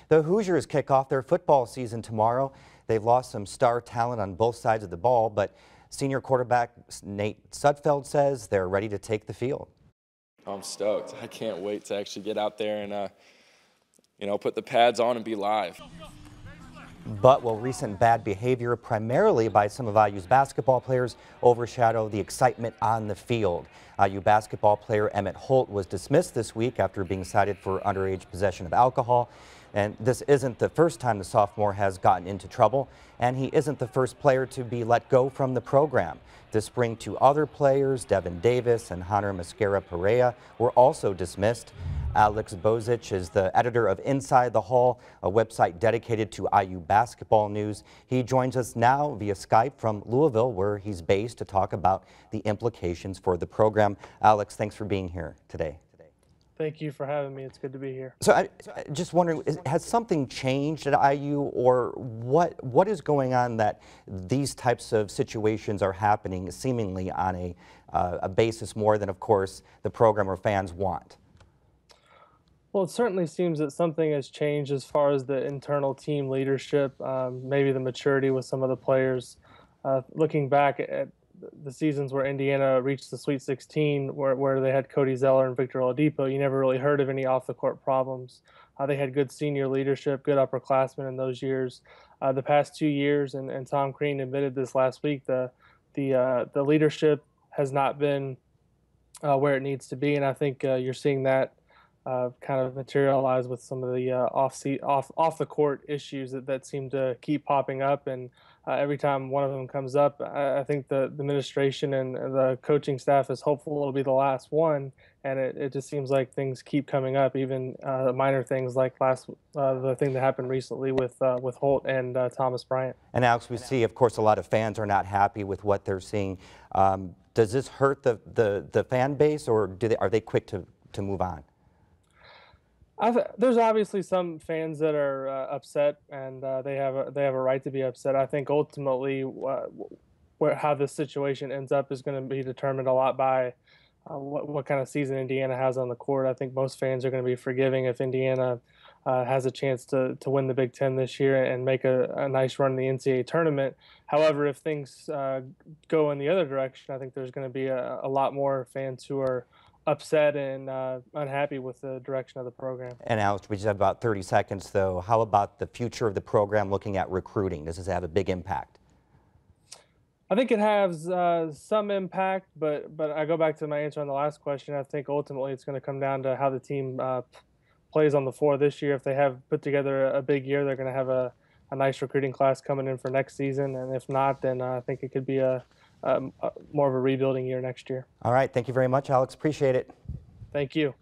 The Hoosiers kick off their football season tomorrow. They've lost some star talent on both sides of the ball, but senior quarterback Nate Sudfeld says they're ready to take the field. I'm stoked. I can't wait to actually get out there and, put the pads on and be live. But will recent bad behavior, primarily by some of IU's basketball players, overshadow the excitement on the field? IU basketball player Emmitt Holt was dismissed this week after being cited for underage possession of alcohol. And this isn't the first time the sophomore has gotten into trouble, and he isn't the first player to be let go from the program. This spring, two other players, Devin Davis and Hunter Mascara-Perea, were also dismissed. Alex Bozic is the editor of Inside the Hall, a website dedicated to IU basketball news. He joins us now via Skype from Louisville, where he's based, to talk about the implications for the program. Alex, thanks for being here today. Thank you for having me. It's good to be here. So I'm just wondering, has something changed at IU, or what is going on that these types of situations are happening seemingly on a basis more than, of course, the program or fans want? Well, it certainly seems that something has changed as far as the internal team leadership, maybe the maturity with some of the players. Looking back at the seasons where Indiana reached the Sweet 16, where they had Cody Zeller and Victor Oladipo, you never really heard of any off-the-court problems. They had good senior leadership, good upperclassmen in those years. The past 2 years, and Tom Crean admitted this last week, the leadership has not been where it needs to be, and I think you're seeing that kind of materialize with some of the off the court issues that seem to keep popping up, and every time one of them comes up, I think the administration and the coaching staff is hopeful it'll be the last one, and it just seems like things keep coming up, even minor things like the thing that happened recently with Holt and Thomas Bryant. And Alex, we see, of course, a lot of fans are not happy with what they're seeing. Does this hurt the fan base, or are they quick to move on? There's obviously some fans that are upset, and they have a right to be upset. I think ultimately how this situation ends up is going to be determined a lot by what kind of season Indiana has on the court. I think most fans are going to be forgiving if Indiana has a chance to win the Big Ten this year and make a nice run in the NCAA tournament. However, if things go in the other direction, I think there's going to be a lot more fans who are upset and unhappy with the direction of the program. And Alex, we just have about 30 seconds, though. How about the future of the program looking at recruiting? Does this have a big impact? I think it has some impact, but I go back to my answer on the last question. I think ultimately it's going to come down to how the team plays on the floor this year. If they have put together a big year, they're going to have a nice recruiting class coming in for next season. And if not, then I think it could be more of a rebuilding year next year. All right. Thank you very much, Alex. Appreciate it. Thank you.